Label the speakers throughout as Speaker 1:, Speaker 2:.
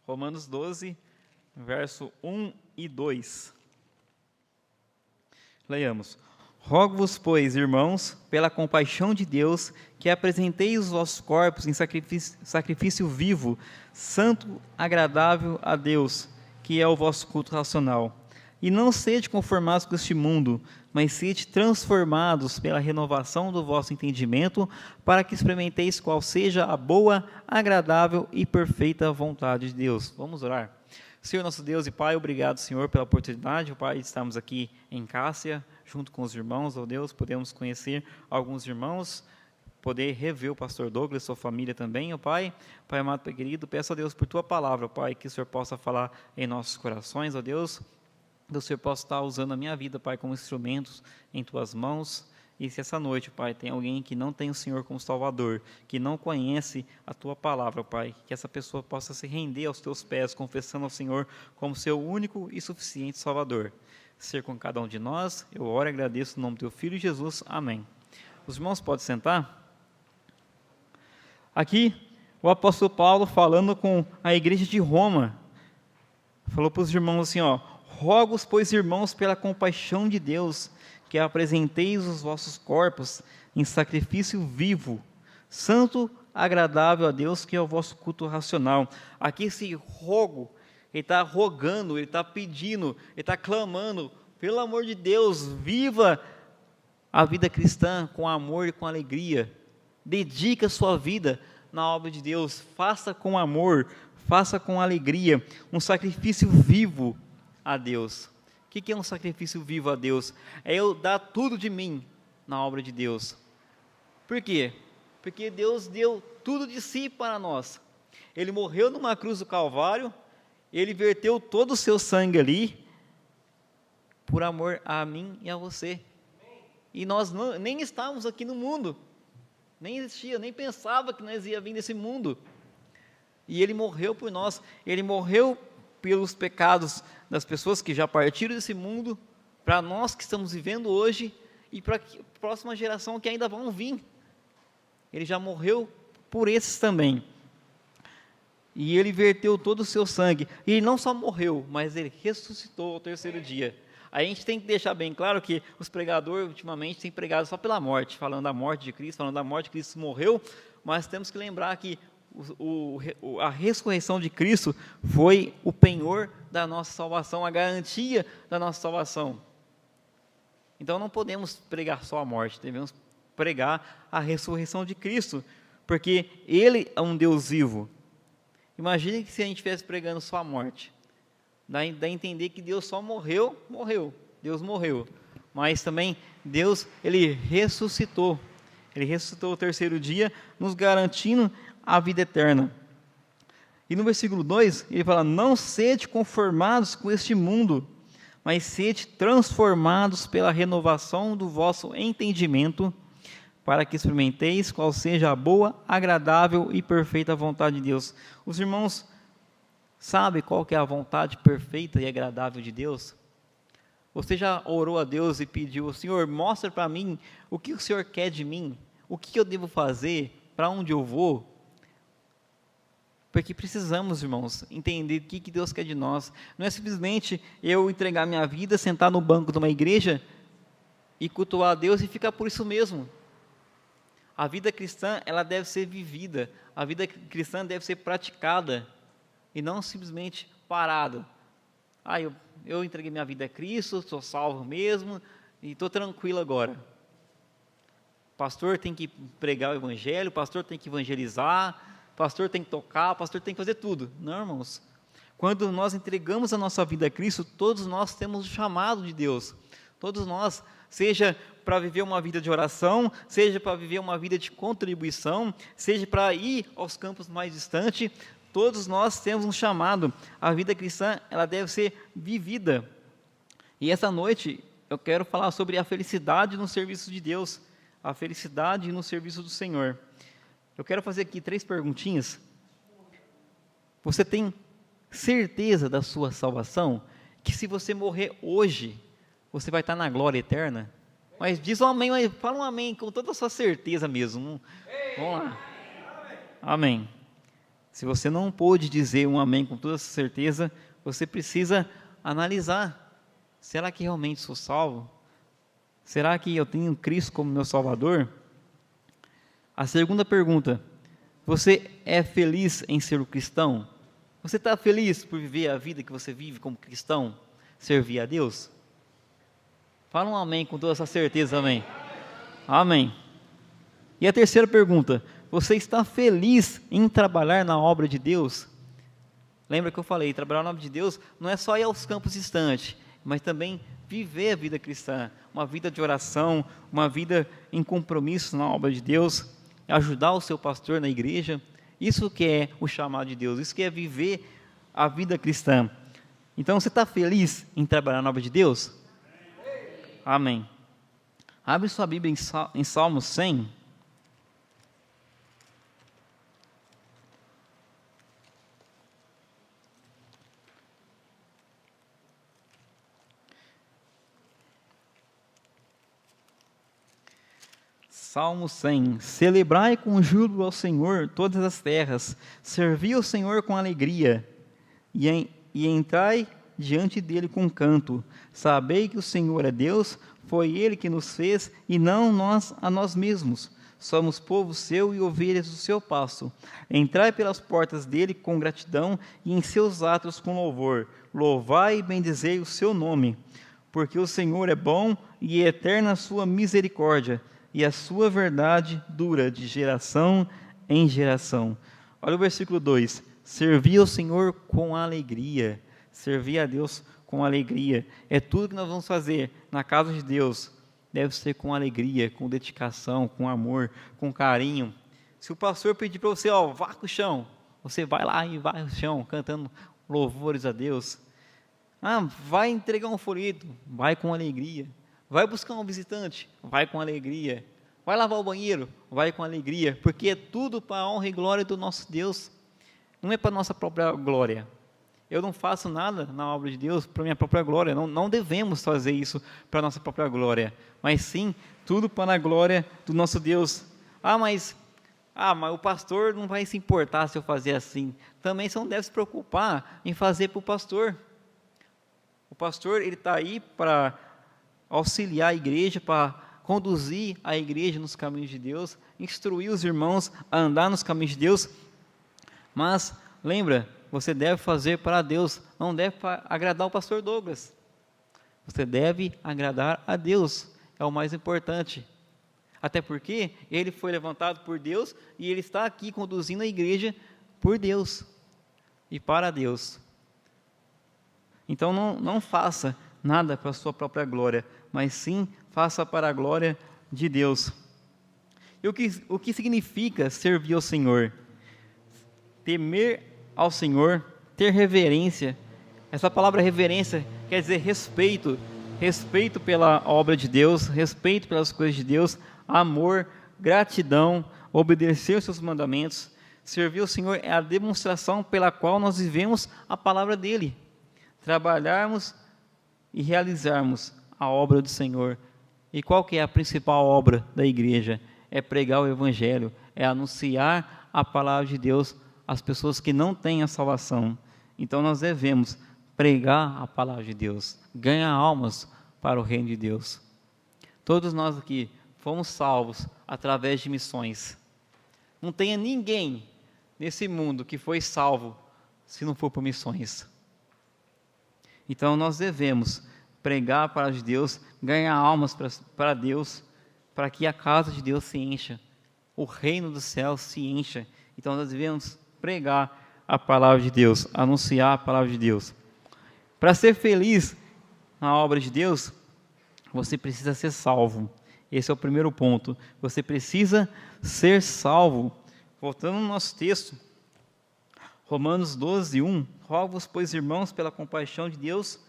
Speaker 1: Romanos 12, verso 1 e 2. Leiamos. Rogo-vos, pois, irmãos, pela compaixão de Deus, que apresenteis os vossos corpos em sacrifício vivo, santo, agradável a Deus, que é o vosso culto racional. E não sede conformados com este mundo, mas sede transformados pela renovação do vosso entendimento, para que experimenteis qual seja a boa, agradável e perfeita vontade de Deus. Vamos orar. Senhor nosso Deus e Pai, obrigado, Senhor, pela oportunidade, Pai, de estarmos aqui em Cássia, junto com os irmãos, ó Deus, podemos conhecer alguns irmãos, poder rever o pastor Douglas, sua família também, ó Pai. Pai amado, Pai querido, peço a Deus por Tua palavra, ó Pai, que o Senhor possa falar em nossos corações, ó Deus, que o Senhor possa estar usando a minha vida, Pai, como instrumentos em Tuas mãos. E se essa noite, Pai, tem alguém que não tem o Senhor como Salvador, que não conhece a Tua palavra, Pai, que essa pessoa possa se render aos Teus pés, confessando ao Senhor como seu único e suficiente Salvador. Ser com cada um de nós, eu oro e agradeço no nome do Teu Filho Jesus. Amém. Os irmãos podem sentar? Aqui, o apóstolo Paulo falando com a igreja de Roma, falou para os irmãos assim, rogo-vos, pois, irmãos, pela compaixão de Deus, que apresenteis os vossos corpos em sacrifício vivo, santo, agradável a Deus, que é o vosso culto racional. Aqui esse rogo, ele está rogando, ele está pedindo, ele está clamando, pelo amor de Deus, viva a vida cristã com amor e com alegria. Dedique a sua vida na obra de Deus, faça com amor, faça com alegria, um sacrifício vivo a Deus. O que é um sacrifício vivo a Deus? É eu dar tudo de mim na obra de Deus. Por quê? Porque Deus deu tudo de si para nós. Ele morreu numa cruz do Calvário, Ele verteu todo o seu sangue ali, por amor a mim e a você. E nós nem estávamos aqui no mundo, nem existia, nem pensava que nós ia vir desse mundo. E Ele morreu por nós, Ele morreu pelos pecados das pessoas que já partiram desse mundo, para nós que estamos vivendo hoje e para a próxima geração que ainda vão vir. Ele já morreu por esses também. E Ele verteu todo o seu sangue. E Ele não só morreu, mas Ele ressuscitou ao terceiro dia. A gente tem que deixar bem claro que os pregadores ultimamente têm pregado só pela morte, falando da morte de Cristo, falando da morte de Cristo morreu, mas temos que lembrar que a ressurreição de Cristo foi o penhor da nossa salvação, a garantia da nossa salvação. Então não podemos pregar só a morte, devemos pregar a ressurreição de Cristo, porque Ele é um Deus vivo. Imagine que se a gente estivesse pregando só a morte, dá a entender que Deus só morreu, Deus morreu, mas também Deus, Ele ressuscitou o terceiro dia, nos garantindo a vida eterna. E no versículo 2, ele fala, não sede conformados com este mundo, mas sede transformados pela renovação do vosso entendimento, para que experimenteis qual seja a boa, agradável e perfeita vontade de Deus. Os irmãos sabem qual que é a vontade perfeita e agradável de Deus? Você já orou a Deus e pediu, Senhor, mostra para mim o que o Senhor quer de mim, o que eu devo fazer, para onde eu vou? Porque precisamos, irmãos, entender o que Deus quer de nós. Não é simplesmente eu entregar minha vida, sentar no banco de uma igreja e cultuar a Deus e ficar por isso mesmo. A vida cristã, ela deve ser vivida. A vida cristã deve ser praticada e não simplesmente parada. Eu entreguei minha vida a Cristo, sou salvo mesmo e estou tranquilo agora. O pastor tem que pregar o evangelho, o pastor tem que evangelizar, pastor tem que tocar, pastor tem que fazer tudo. Não, irmãos. Quando nós entregamos a nossa vida a Cristo, todos nós temos o chamado de Deus. Todos nós, seja para viver uma vida de oração, seja para viver uma vida de contribuição, seja para ir aos campos mais distantes, todos nós temos um chamado. A vida cristã, ela deve ser vivida. E essa noite, eu quero falar sobre a felicidade no serviço de Deus, a felicidade no serviço do Senhor. Eu quero fazer aqui 3 perguntinhas. Você tem certeza da sua salvação? Que se você morrer hoje, você vai estar na glória eterna? Mas diz um amém, mas fala um amém com toda a sua certeza mesmo. Vamos lá. Amém. Se você não pôde dizer um amém com toda certeza, você precisa analisar: será que realmente sou salvo? Será que eu tenho Cristo como meu Salvador? A segunda pergunta: você é feliz em ser um cristão? Você está feliz por viver a vida que você vive como cristão? Servir a Deus? Fala um amém com toda essa certeza, amém. Amém. E a terceira pergunta: você está feliz em trabalhar na obra de Deus? Lembra que eu falei, trabalhar na obra de Deus não é só ir aos campos distantes, mas também viver a vida cristã, uma vida de oração, uma vida em compromisso na obra de Deus, ajudar o seu pastor na igreja. Isso que é o chamado de Deus, isso que é viver a vida cristã. Então, você está feliz em trabalhar na obra de Deus? Amém. Abre sua Bíblia em Salmo 100. Salmo 100. Celebrai com júbilo ao Senhor todas as terras, servi ao Senhor com alegria, e entrai diante dele com canto. Sabei que o Senhor é Deus, foi Ele que nos fez, e não nós a nós mesmos. Somos povo seu e ovelhas do seu pasto. Entrai pelas portas dele com gratidão, e em seus atos com louvor. Louvai e bendizei o seu nome, porque o Senhor é bom e é eterna a sua misericórdia, e a sua verdade dura de geração em geração. Olha o versículo 2. Servi ao Senhor com alegria. Servir a Deus com alegria. É tudo que nós vamos fazer na casa de Deus. Deve ser com alegria, com dedicação, com amor, com carinho. Se o pastor pedir para você, vá com o chão, você vai lá e vai no chão, cantando louvores a Deus. Vai entregar um folheto, vai com alegria. Vai buscar um visitante, vai com alegria. Vai lavar o banheiro, vai com alegria, porque é tudo para a honra e glória do nosso Deus. Não é para a nossa própria glória. Eu não faço nada na obra de Deus para a minha própria glória. Não devemos fazer isso para a nossa própria glória. Mas sim, tudo para a glória do nosso Deus. Mas o pastor não vai se importar se eu fazer assim. Também você não deve se preocupar em fazer para o pastor. O pastor, ele está aí para auxiliar a igreja, para conduzir a igreja nos caminhos de Deus, instruir os irmãos a andar nos caminhos de Deus. Mas, lembra, você deve fazer para Deus, não deve agradar o pastor Douglas. Você deve agradar a Deus, é o mais importante. Até porque ele foi levantado por Deus e ele está aqui conduzindo a igreja por Deus e para Deus. Então não faça nada para a sua própria glória, mas sim faça para a glória de Deus. E o que significa servir ao Senhor? Temer ao Senhor, ter reverência. Essa palavra reverência quer dizer respeito, respeito pela obra de Deus, respeito pelas coisas de Deus, amor, gratidão, obedecer os seus mandamentos. Servir ao Senhor é a demonstração pela qual nós vivemos a palavra dele. Trabalharmos e realizarmos a obra do Senhor. E qual que é a principal obra da igreja? É pregar o Evangelho, é anunciar a palavra de Deus às pessoas que não têm a salvação. Então nós devemos pregar a palavra de Deus, ganhar almas para o reino de Deus. Todos nós aqui fomos salvos através de missões. Não tenha ninguém nesse mundo que foi salvo se não for por missões. Então nós devemos pregar a palavra de Deus, ganhar almas para Deus, para que a casa de Deus se encha, o reino do céu se encha. Então nós devemos pregar a palavra de Deus, anunciar a palavra de Deus. Para ser feliz na obra de Deus, você precisa ser salvo. Esse é o primeiro ponto. Você precisa ser salvo. Voltando no nosso texto, Romanos 12, 1. Rogo-vos, pois, irmãos, pela compaixão de Deus,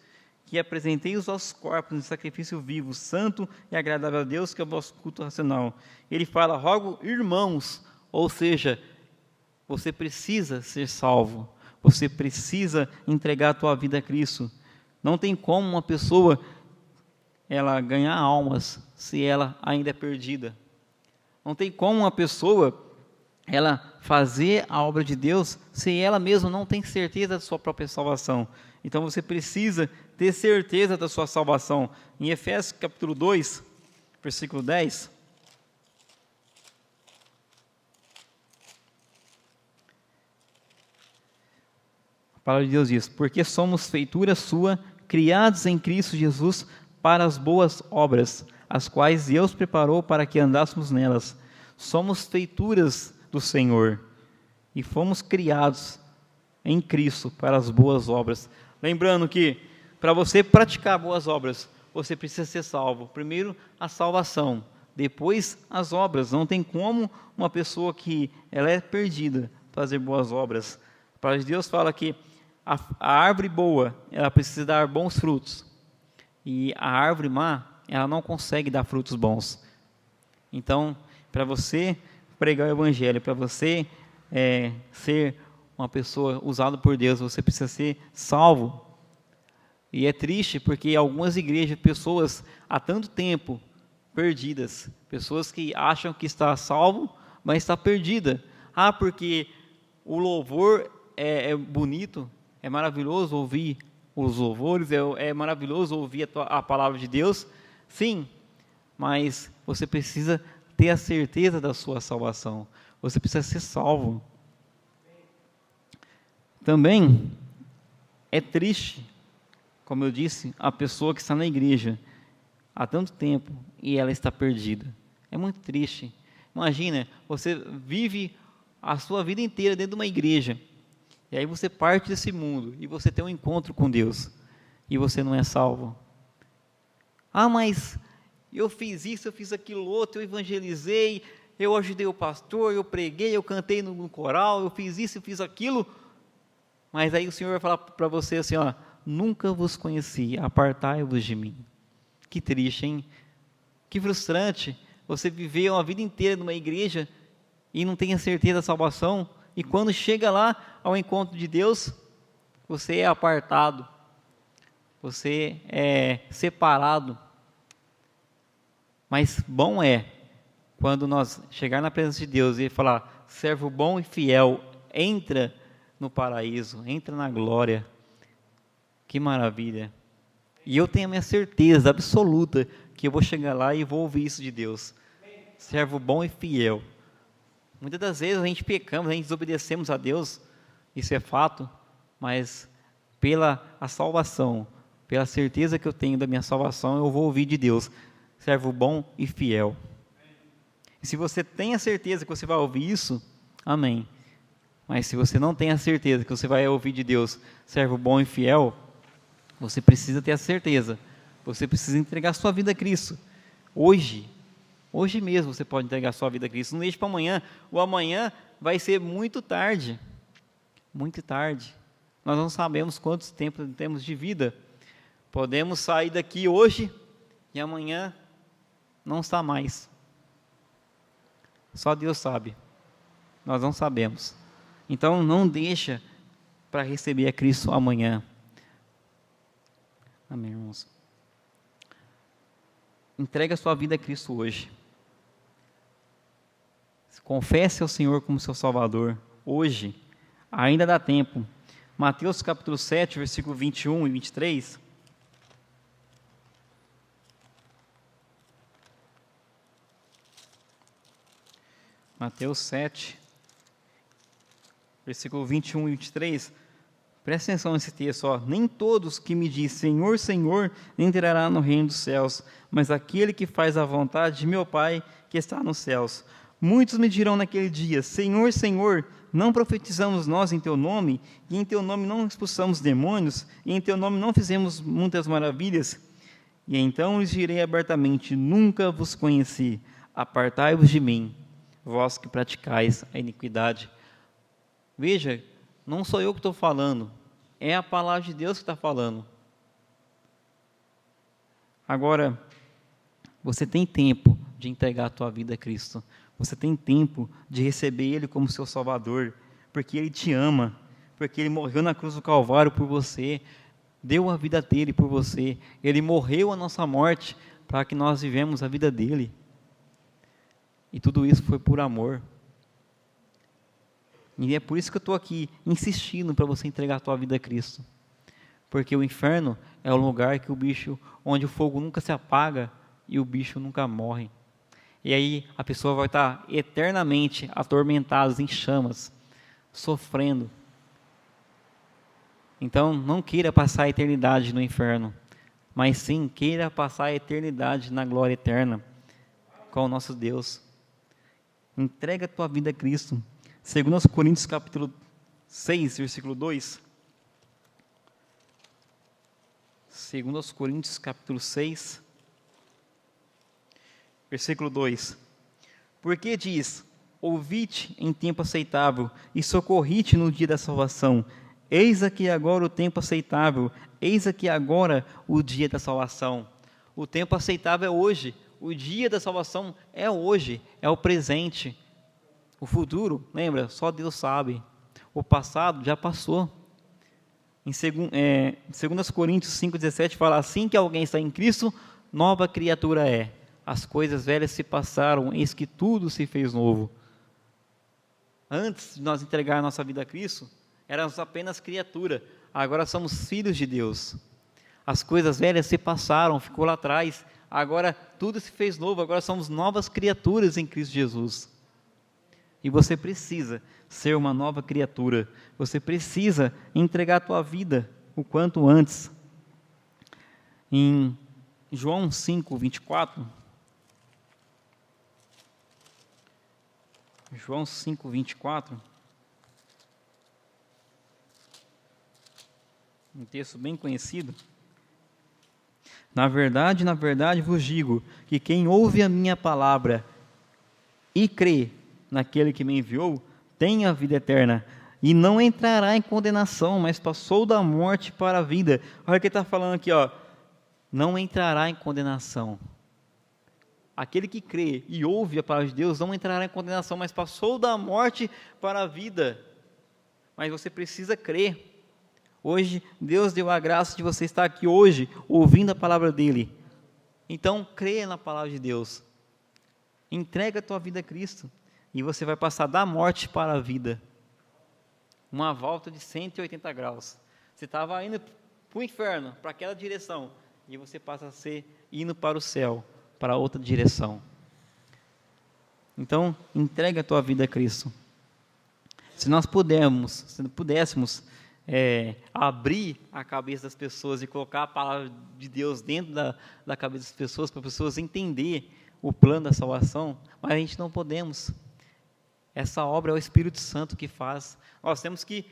Speaker 1: que apresentei os vossos corpos em sacrifício vivo, santo e agradável a Deus, que é o vosso culto racional. Ele fala, rogo irmãos, ou seja, você precisa ser salvo, você precisa entregar a tua vida a Cristo. Não tem como uma pessoa ela ganhar almas se ela ainda é perdida. Não tem como uma pessoa ela fazer a obra de Deus se ela mesma não tem certeza da sua própria salvação. Então você precisa ter certeza da sua salvação. Em Efésios capítulo 2, versículo 10, a palavra de Deus diz: porque somos feitura sua, criados em Cristo Jesus para as boas obras, as quais Deus preparou para que andássemos nelas. Somos feituras do Senhor e fomos criados em Cristo para as boas obras. Lembrando que para você praticar boas obras, você precisa ser salvo. Primeiro a salvação, depois as obras. Não tem como uma pessoa que ela é perdida fazer boas obras. A palavra de Deus fala que a árvore boa, ela precisa dar bons frutos, e a árvore má, ela não consegue dar frutos bons. Então, para você pregar o evangelho, para você ser uma pessoa usada por Deus, você precisa ser salvo. E é triste porque algumas igrejas, pessoas há tanto tempo perdidas, pessoas que acham que está salvo, mas está perdida. Porque o louvor é bonito, é maravilhoso ouvir os louvores, é maravilhoso ouvir a palavra de Deus, sim, mas você precisa ter a certeza da sua salvação, você precisa ser salvo. Também é triste, como eu disse, a pessoa que está na igreja há tanto tempo e ela está perdida. É muito triste. Imagina, você vive a sua vida inteira dentro de uma igreja, e aí você parte desse mundo e você tem um encontro com Deus e você não é salvo. Mas eu fiz isso, eu fiz aquilo outro, eu evangelizei, eu ajudei o pastor, eu preguei, eu cantei no coral, eu fiz isso, eu fiz aquilo. Mas aí o Senhor vai falar para você assim, nunca vos conheci, apartai-vos de mim. Que triste, hein? Que frustrante, você viveu uma vida inteira numa igreja e não tem a certeza da salvação, e quando chega lá ao encontro de Deus, você é apartado, você é separado. Mas bom é quando nós chegar na presença de Deus e falar: servo bom e fiel, entra no paraíso, entra na glória. Que maravilha! E eu tenho a minha certeza absoluta que eu vou chegar lá e vou ouvir isso de Deus. Servo bom e fiel. Muitas das vezes a gente pecamos, a gente desobedecemos a Deus, isso é fato, mas pela a salvação, pela certeza que eu tenho da minha salvação, eu vou ouvir de Deus: servo bom e fiel. E se você tem a certeza que você vai ouvir isso, amém. Mas se você não tem a certeza que você vai ouvir de Deus, servo bom e fiel, você precisa ter a certeza, você precisa entregar sua vida a Cristo. Hoje mesmo você pode entregar sua vida a Cristo, não deixe para amanhã. O amanhã vai ser muito tarde, muito tarde. Nós não sabemos quantos tempos temos de vida. Podemos sair daqui hoje e amanhã não está mais. Só Deus sabe, nós não sabemos. Então não deixa para receber a Cristo amanhã. Amém, irmãos? Entrega a sua vida a Cristo hoje. Confesse ao Senhor como seu Salvador hoje, ainda dá tempo. Mateus capítulo 7, versículo 21 e 23. Mateus 7, versículo 21 e 23. Presta atenção nesse texto, nem todos que me dizem Senhor, Senhor, entrará no reino dos céus, mas aquele que faz a vontade de meu Pai que está nos céus. Muitos me dirão naquele dia: Senhor, Senhor, não profetizamos nós em teu nome, e em teu nome não expulsamos demônios, e em teu nome não fizemos muitas maravilhas? E então lhes direi abertamente: nunca vos conheci, apartai-vos de mim, vós que praticais a iniquidade. Veja, não sou eu que estou falando, é a palavra de Deus que está falando. Agora, você tem tempo de entregar a tua vida a Cristo. Você tem tempo de receber Ele como seu Salvador, porque Ele te ama, porque Ele morreu na cruz do Calvário por você, deu a vida dele por você, Ele morreu a nossa morte para que nós vivemos a vida dele. E tudo isso foi por amor. E é por isso que eu estou aqui insistindo para você entregar a tua vida a Cristo. Porque o inferno é o lugar que onde o fogo nunca se apaga e o bicho nunca morre. E aí a pessoa vai estar eternamente atormentada em chamas, sofrendo. Então não queira passar a eternidade no inferno, mas sim queira passar a eternidade na glória eterna com o nosso Deus. Entrega a tua vida a Cristo. 2 Coríntios capítulo 6, versículo 2. 2 Coríntios capítulo 6, versículo 2. Porque diz: ouvi-te em tempo aceitável e socorri-te no dia da salvação. Eis aqui agora o tempo aceitável, eis aqui agora o dia da salvação. O tempo aceitável é hoje, o dia da salvação é hoje, é o presente. O futuro, lembra, só Deus sabe. O passado já passou. Em 2 Coríntios 5,17 fala: assim que alguém está em Cristo, nova criatura é. As coisas velhas se passaram, eis que tudo se fez novo. Antes de nós entregar a nossa vida a Cristo, éramos apenas criatura, agora somos filhos de Deus. As coisas velhas se passaram, ficou lá atrás, agora tudo se fez novo, agora somos novas criaturas em Cristo Jesus. E você precisa ser uma nova criatura, você precisa entregar a tua vida o quanto antes. Em João 5, 24, João 5, 24, um texto bem conhecido. Na verdade vos digo, que quem ouve a minha palavra e crê naquele que me enviou, tem a vida eterna, e não entrará em condenação, mas passou da morte para a vida. Olha o que ele está falando aqui, ó. Não entrará em condenação. Aquele que crê e ouve a palavra de Deus não entrará em condenação, mas passou da morte para a vida. Mas você precisa crer. Hoje, Deus deu a graça de você estar aqui hoje, ouvindo a palavra dEle. Então, creia na palavra de Deus. Entrega a tua vida a Cristo. E você vai passar da morte para a vida. Uma volta de 180 graus. Você estava indo para o inferno, para aquela direção. E você passa a ser indo para o céu, para outra direção. Então, entrega a tua vida a Cristo. Se nós pudéssemos abrir a cabeça das pessoas e colocar a palavra de Deus dentro da cabeça das pessoas, para as pessoas entenderem o plano da salvação, mas a gente não podemos. Essa obra é o Espírito Santo que faz. Nós temos que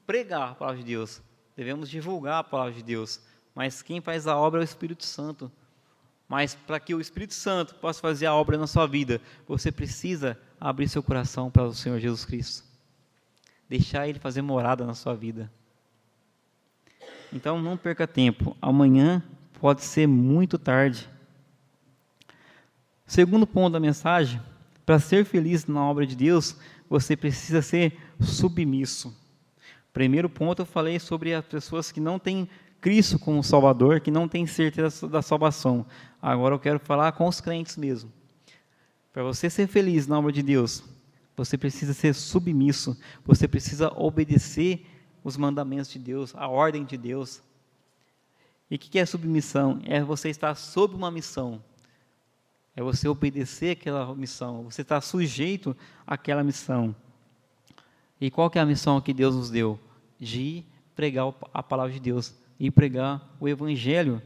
Speaker 1: pregar a palavra de Deus, devemos divulgar a palavra de Deus, mas quem faz a obra é o Espírito Santo. Mas para que o Espírito Santo possa fazer a obra na sua vida, você precisa abrir seu coração para o Senhor Jesus Cristo, deixar Ele fazer morada na sua vida. Então não perca tempo, amanhã pode ser muito tarde. Segundo ponto da mensagem: para ser feliz na obra de Deus, você precisa ser submisso. Primeiro ponto, eu falei sobre as pessoas que não têm Cristo como Salvador, que não têm certeza da salvação. Agora eu quero falar com os crentes mesmo. Para você ser feliz na obra de Deus, você precisa ser submisso, você precisa obedecer os mandamentos de Deus, a ordem de Deus. E o que é submissão? É você estar sob uma missão. É você obedecer aquela missão, você está sujeito àquela missão. E qual que é a missão que Deus nos deu? De pregar a palavra de Deus, e pregar o Evangelho.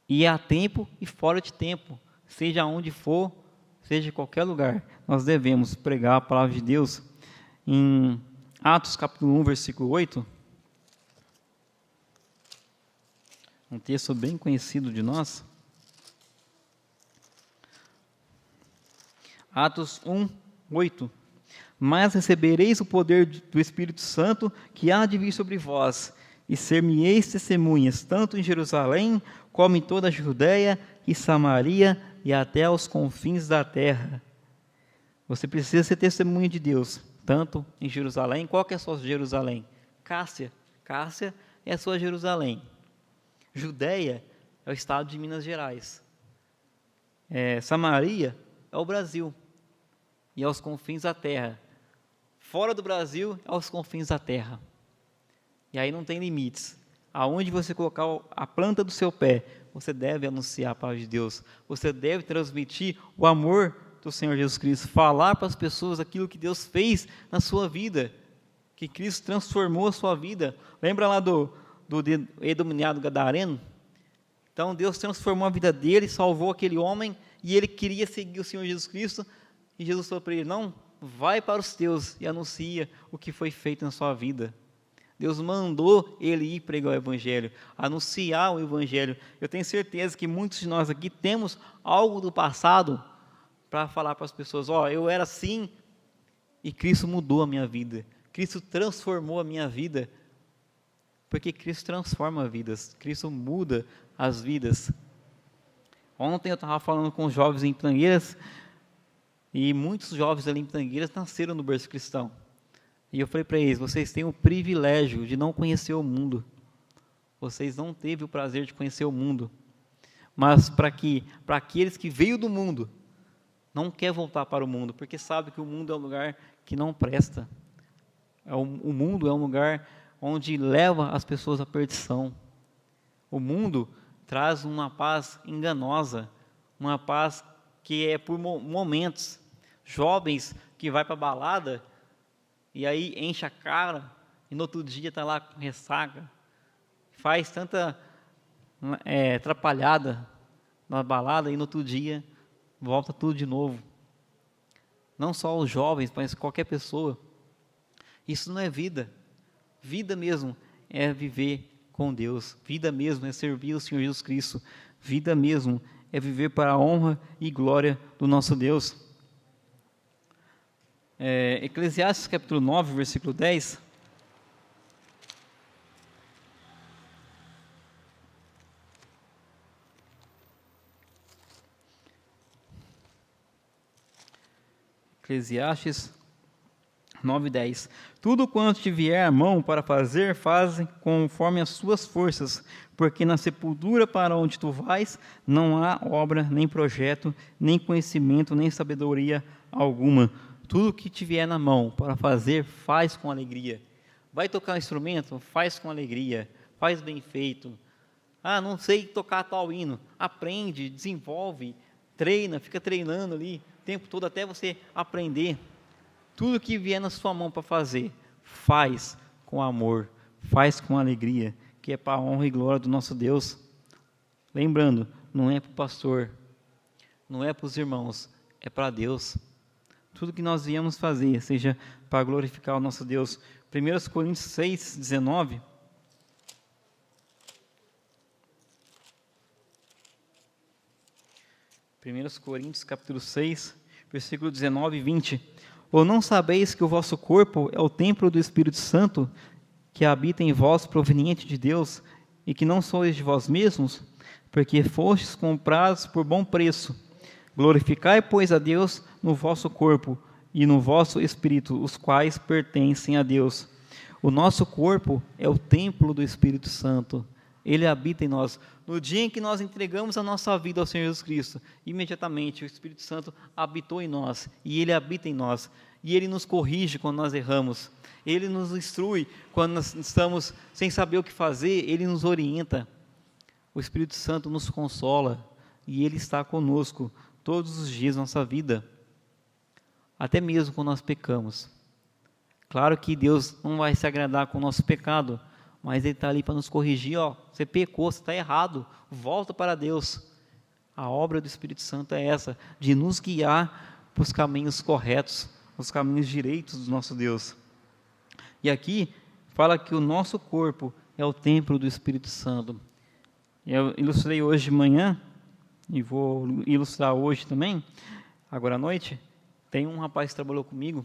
Speaker 1: E a tempo e fora de tempo, seja onde for, seja em qualquer lugar, nós devemos pregar a palavra de Deus. Em Atos capítulo 1, versículo 8, um texto bem conhecido de nós. Atos 1, 8. Mas recebereis o poder do Espírito Santo, que há de vir sobre vós, e ser-me-eis testemunhas, tanto em Jerusalém, como em toda a Judéia e Samaria, e até aos confins da terra. Você precisa ser testemunha de Deus, tanto em Jerusalém. Qual que é a sua Jerusalém? Cássia é a sua Jerusalém. Judéia é o estado de Minas Gerais. Samaria é o Brasil. E aos confins da terra. fora do Brasil, aos confins da terra. E aí não tem limites. Aonde você colocar a planta do seu pé, você deve anunciar a palavra de Deus. Você deve transmitir o amor do Senhor Jesus Cristo. Falar para as pessoas aquilo que Deus fez na sua vida. Que Cristo transformou a sua vida. Lembra lá do endemoniado gadareno? Então Deus transformou a vida dele, salvou aquele homem, e ele queria seguir o Senhor Jesus Cristo. E Jesus falou para ele: não, vai para os teus e anuncia o que foi feito na sua vida. Deus mandou ele ir pregar o Evangelho, anunciar o Evangelho. Eu tenho certeza que muitos de nós aqui temos algo do passado para falar para as pessoas: eu era assim e Cristo mudou a minha vida. Cristo transformou a minha vida. Porque Cristo transforma vidas, Cristo muda as vidas. Ontem eu estava falando com os jovens em Pitangueiras, e muitos jovens ali em Pitangueiras nasceram no berço cristão. E eu falei para eles: vocês têm o privilégio de não conhecer o mundo. Vocês não teve o prazer de conhecer o mundo. Mas para aqueles que veio do mundo, não quer voltar para o mundo, porque sabe que o mundo é um lugar que não presta. O mundo é um lugar onde leva as pessoas à perdição. O mundo traz uma paz enganosa, uma paz que é por momentos. Jovens que vai para a balada e aí enche a cara e no outro dia está lá com ressaca, faz tanta atrapalhada na balada e no outro dia volta tudo de novo. Não só os jovens, mas qualquer pessoa. Isso não é vida. Vida mesmo é viver com Deus. Vida mesmo é servir o Senhor Jesus Cristo. Vida mesmo é viver para a honra e glória do nosso Deus. Eclesiastes capítulo 9, versículo 10. Eclesiastes 9:10. Tudo quanto te vier à mão para fazer, faze conforme as suas forças, porque na sepultura para onde tu vais, não há obra, nem projeto, nem conhecimento, nem sabedoria alguma. Tudo que te vier na mão para fazer, faz com alegria. Vai tocar um instrumento? Faz com alegria, faz bem feito. Não sei tocar tal hino. Aprende, desenvolve, treina, fica treinando ali o tempo todo até você aprender. Tudo que vier na sua mão para fazer, faz com amor, faz com alegria, que é para a honra e glória do nosso Deus. Lembrando, não é para o pastor, não é para os irmãos, é para Deus. Tudo que nós viemos fazer, seja para glorificar o nosso Deus. 1 Coríntios 6, 19. 1 Coríntios capítulo 6, versículo 19 e 20. Ou não sabeis que o vosso corpo é o templo do Espírito Santo, que habita em vós, proveniente de Deus, e que não sois de vós mesmos, porque fostes comprados por bom preço. Glorificai, pois, a Deus no vosso corpo e no vosso espírito, os quais pertencem a Deus. O nosso corpo é o templo do Espírito Santo. Ele habita em nós. No dia em que nós entregamos a nossa vida ao Senhor Jesus Cristo, imediatamente o Espírito Santo habitou em nós, e Ele habita em nós, e Ele nos corrige quando nós erramos, Ele nos instrui quando nós estamos sem saber o que fazer, Ele nos orienta. O Espírito Santo nos consola, e Ele está conosco todos os dias da nossa vida, até mesmo quando nós pecamos. Claro que Deus não vai se agradar com o nosso pecado, mas Ele está ali para nos corrigir. Você pecou, você está errado, volta para Deus. A obra do Espírito Santo é essa, de nos guiar para os caminhos corretos, os caminhos direitos do nosso Deus. E aqui fala que o nosso corpo é o templo do Espírito Santo. Eu ilustrei hoje de manhã, e vou ilustrar hoje também, agora à noite. Tem um rapaz que trabalhou comigo,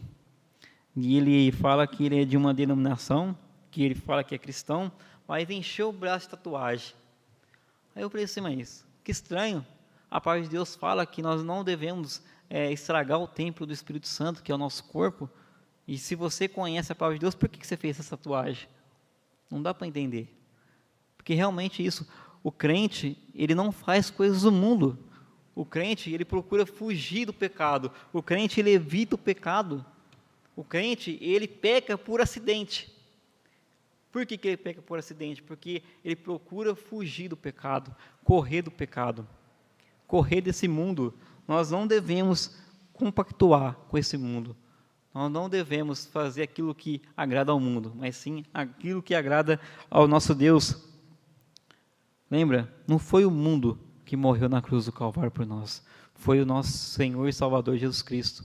Speaker 1: e ele fala que ele é de uma denominação, que ele fala que é cristão, mas encheu o braço de tatuagem. Aí eu falei assim: mas que estranho, a palavra de Deus fala que nós não devemos estragar o templo do Espírito Santo, que é o nosso corpo, e se você conhece a palavra de Deus, por que você fez essa tatuagem? Não dá para entender, porque realmente isso, o crente, ele não faz coisas do mundo, o crente, ele procura fugir do pecado, o crente, ele evita o pecado. O crente, ele peca por acidente. Por que ele peca por acidente? Porque ele procura fugir do pecado, correr do pecado, correr desse mundo. Nós não devemos compactuar com esse mundo. Nós não devemos fazer aquilo que agrada ao mundo, mas sim aquilo que agrada ao nosso Deus. Lembra? Não foi o mundo que morreu na cruz do Calvário por nós. Foi o nosso Senhor e Salvador Jesus Cristo.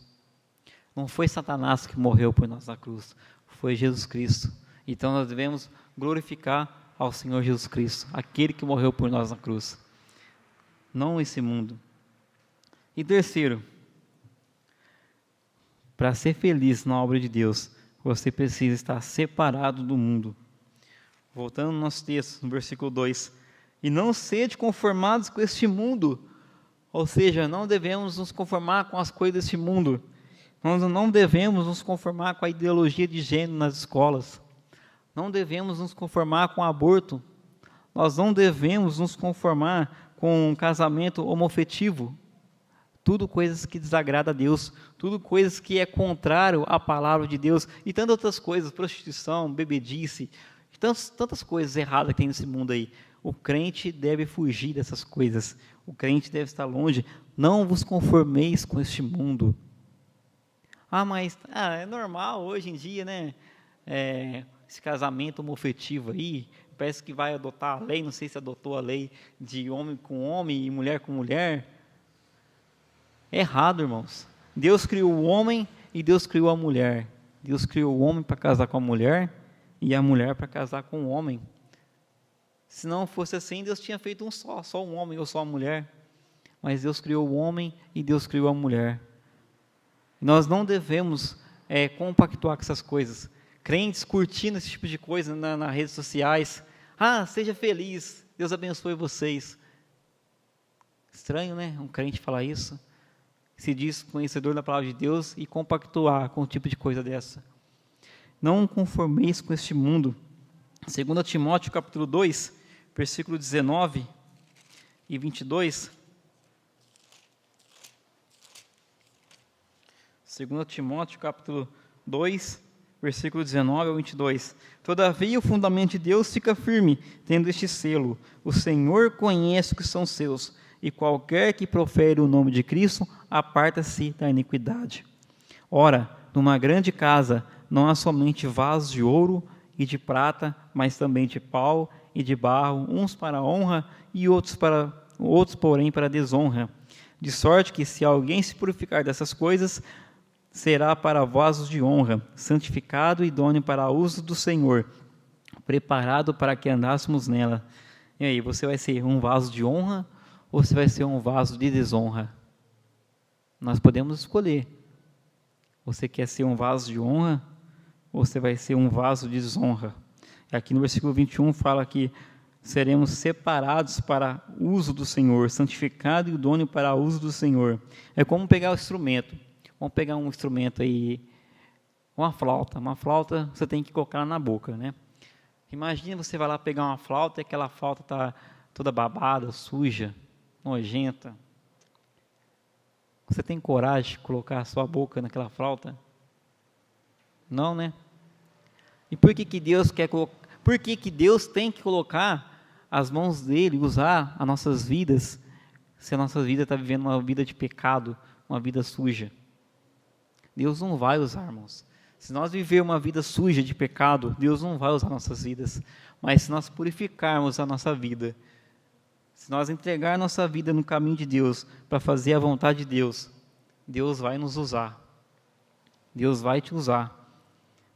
Speaker 1: Não foi Satanás que morreu por nós na cruz. Foi Jesus Cristo. Então nós devemos glorificar ao Senhor Jesus Cristo, aquele que morreu por nós na cruz, não esse mundo. E terceiro, para ser feliz na obra de Deus, você precisa estar separado do mundo. Voltando no nosso texto, no versículo 2, e não sede conformados com este mundo, ou seja, não devemos nos conformar com as coisas deste mundo, nós não devemos nos conformar com a ideologia de gênero nas escolas, não devemos nos conformar com o aborto, nós não devemos nos conformar com um casamento homoafetivo, tudo coisas que desagradam a Deus, tudo coisas que é contrário à palavra de Deus, e tantas outras coisas, prostituição, bebedice, tantas coisas erradas que tem nesse mundo aí. O crente deve fugir dessas coisas, o crente deve estar longe, não vos conformeis com este mundo. Mas é normal hoje em dia, né? Esse casamento homoafetivo aí, parece que vai adotar a lei, não sei se adotou a lei de homem com homem e mulher com mulher. É errado, irmãos. Deus criou o homem e Deus criou a mulher. Deus criou o homem para casar com a mulher e a mulher para casar com o homem. Se não fosse assim, Deus tinha feito só um homem ou só uma mulher. Mas Deus criou o homem e Deus criou a mulher. Nós não devemos compactuar com essas coisas. Crentes curtindo esse tipo de coisa nas redes sociais. Seja feliz, Deus abençoe vocês. Estranho, né? Um crente falar isso. Se diz conhecedor da palavra de Deus e compactuar com um tipo de coisa dessa. Não conformeis com este mundo. 2 Timóteo capítulo 2, versículo 19 e 22. 2 Timóteo capítulo 2, versículo 19 ao 22. Todavia o fundamento de Deus fica firme, tendo este selo: o Senhor conhece o que são seus, e qualquer que profere o nome de Cristo, aparta-se da iniquidade. Ora, numa grande casa, não há somente vasos de ouro e de prata, mas também de pau e de barro, uns para a honra e outros, porém, para a desonra. De sorte que, se alguém se purificar dessas coisas, será para vasos de honra, santificado e idôneo para uso do Senhor, preparado para que andássemos nela. E aí, você vai ser um vaso de honra ou você vai ser um vaso de desonra? Nós podemos escolher. Você quer ser um vaso de honra ou você vai ser um vaso de desonra? Aqui no versículo 21 fala que seremos separados para uso do Senhor, santificado e idôneo para uso do Senhor. É como pegar o instrumento. Vamos pegar um instrumento aí, uma flauta. Uma flauta você tem que colocar na boca, né? Imagina você vai lá pegar uma flauta e aquela flauta está toda babada, suja, nojenta. Você tem coragem de colocar a sua boca naquela flauta? Não, né? E por que Deus quer colocar? Por que Deus tem que colocar as mãos dele, usar as nossas vidas, se a nossa vida está vivendo uma vida de pecado, uma vida suja? Deus não vai usar, irmãos. Se nós vivermos uma vida suja de pecado, Deus não vai usar nossas vidas. Mas se nós purificarmos a nossa vida, se nós entregar nossa vida no caminho de Deus, para fazer a vontade de Deus, Deus vai nos usar. Deus vai te usar.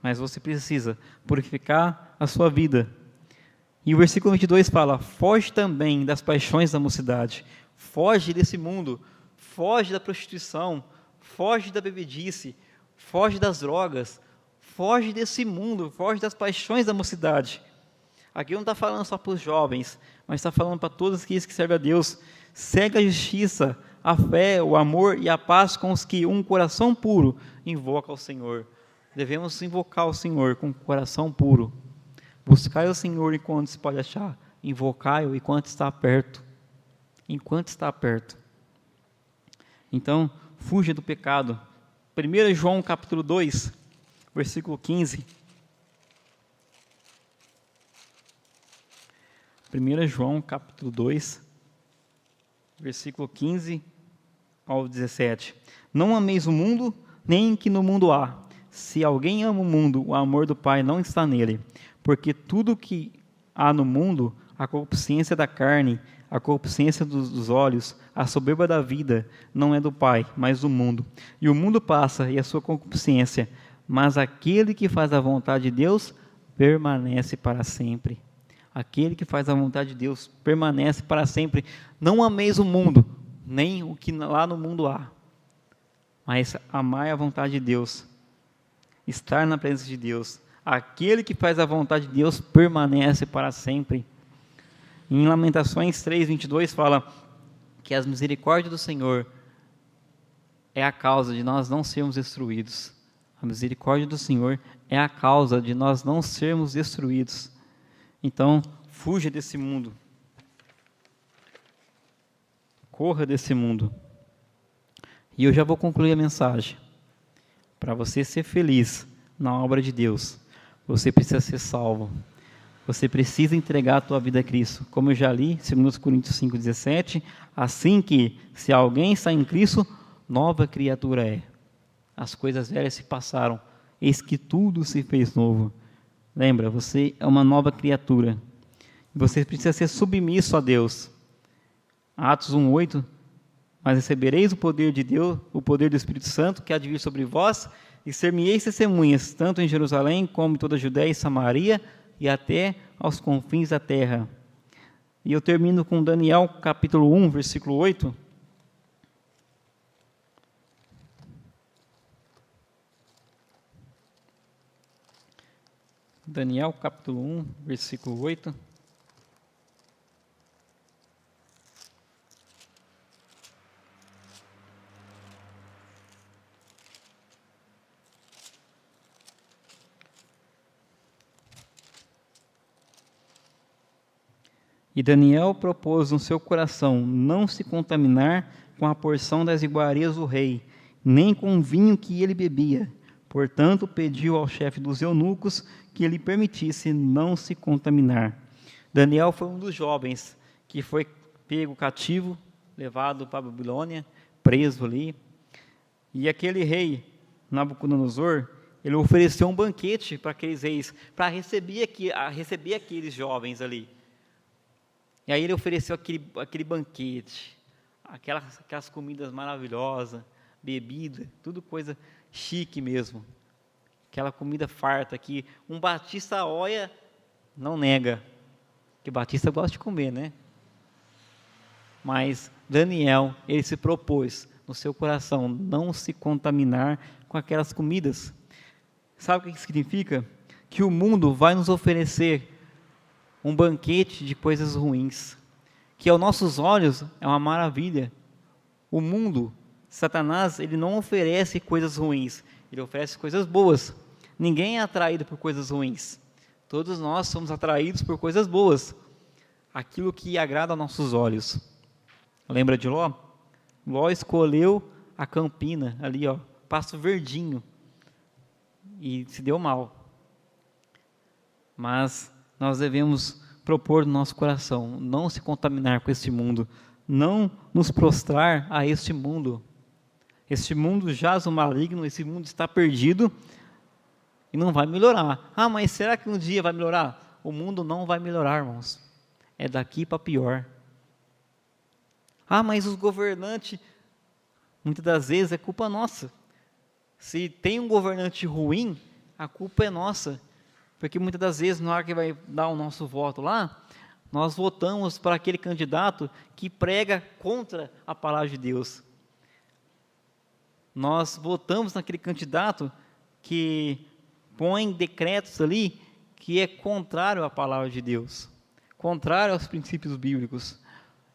Speaker 1: Mas você precisa purificar a sua vida. E o versículo 22 fala: foge também das paixões da mocidade. Foge desse mundo. Foge da prostituição. Foge da bebedice, foge das drogas, foge desse mundo, foge das paixões da mocidade. Aqui não está falando só para os jovens, mas está falando para todos aqueles que servem a Deus. Segue a justiça, a fé, o amor e a paz com os que um coração puro invoca ao Senhor. Devemos invocar o Senhor com um coração puro. Buscai o Senhor enquanto se pode achar, invocai-o enquanto está perto. Enquanto está perto. Então, fuja do pecado. 1 João capítulo 2, versículo 15. 1 João, capítulo 2, versículo 15 ao 17. Não ameis o mundo, nem o que no mundo há. Se alguém ama o mundo, o amor do Pai não está nele. Porque tudo que há no mundo, a concupiscência da carne, a concupiscência dos olhos, a soberba da vida, não é do Pai, mas do mundo. E o mundo passa, e a sua concupiscência, mas aquele que faz a vontade de Deus permanece para sempre. Aquele que faz a vontade de Deus permanece para sempre. Não ameis o mundo, nem o que lá no mundo há, mas amai a vontade de Deus, estar na presença de Deus. Aquele que faz a vontade de Deus permanece para sempre. Em Lamentações 3:22 fala que as misericórdias do Senhor é a causa de nós não sermos destruídos. A misericórdia do Senhor é a causa de nós não sermos destruídos. Então, fuja desse mundo. Corra desse mundo. E eu já vou concluir a mensagem. Para você ser feliz na obra de Deus, você precisa ser salvo. Você precisa entregar a tua vida a Cristo. Como eu já li, 2 Coríntios 5:17, assim que, se alguém está em Cristo, nova criatura é. As coisas velhas se passaram, eis que tudo se fez novo. Lembra, você é uma nova criatura. Você precisa ser submisso a Deus. Atos 1:8, mas recebereis o poder de Deus, o poder do Espírito Santo, que há de vir sobre vós, e ser-me-eis testemunhas, tanto em Jerusalém, como em toda a Judéia e Samaria, e até aos confins da terra. E eu termino com Daniel, capítulo 1, versículo 8. Daniel, capítulo 1, versículo 8. E Daniel propôs no seu coração não se contaminar com a porção das iguarias do rei, nem com o vinho que ele bebia. Portanto, pediu ao chefe dos eunucos que ele permitisse não se contaminar. Daniel foi um dos jovens que foi pego cativo, levado para a Babilônia, preso ali. E aquele rei, Nabucodonosor, ele ofereceu um banquete para aqueles reis, para receber aqueles jovens ali. E aí ele ofereceu aquele banquete, aquelas comidas maravilhosas, bebida, tudo coisa chique mesmo. Aquela comida farta que um batista olha, não nega, que batista gosta de comer, né? Mas Daniel, ele se propôs no seu coração não se contaminar com aquelas comidas. Sabe o que significa? Que o mundo vai nos oferecer um banquete de coisas ruins, que aos nossos olhos é uma maravilha. O mundo, Satanás, ele não oferece coisas ruins, ele oferece coisas boas. Ninguém é atraído por coisas ruins. Todos nós somos atraídos por coisas boas, aquilo que agrada aos nossos olhos. Lembra de Ló? Ló escolheu a campina ali, pasto verdinho, e se deu mal. Mas nós devemos propor no nosso coração, não se contaminar com este mundo, não nos prostrar a este mundo. Este mundo jaz o maligno, esse mundo está perdido e não vai melhorar. Ah, mas será que um dia vai melhorar? O mundo não vai melhorar, irmãos. É daqui para pior. Ah, mas os governantes, muitas das vezes é culpa nossa. Se tem um governante ruim, a culpa é nossa. Porque muitas das vezes, na hora que vai dar o nosso voto lá, nós votamos para aquele candidato que prega contra a palavra de Deus. Nós votamos naquele candidato que põe decretos ali que é contrário à palavra de Deus, contrário aos princípios bíblicos.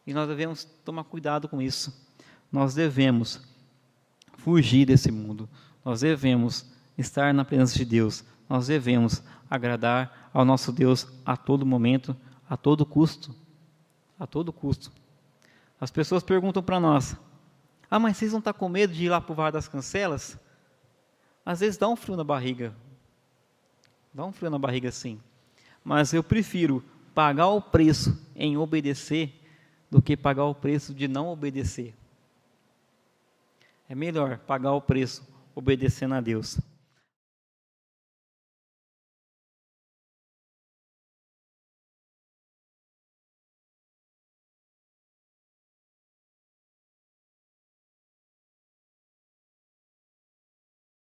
Speaker 1: E nós devemos tomar cuidado com isso. Nós devemos fugir desse mundo. Nós devemos estar na presença de Deus. Nós devemos agradar ao nosso Deus a todo momento, a todo custo. A todo custo. As pessoas perguntam para nós: ah, mas vocês não estão com medo de ir lá para o Vale das Cancelas? Às vezes dá um frio na barriga. Dá um frio na barriga assim. Mas eu prefiro pagar o preço em obedecer do que pagar o preço de não obedecer. É melhor pagar o preço obedecendo a Deus.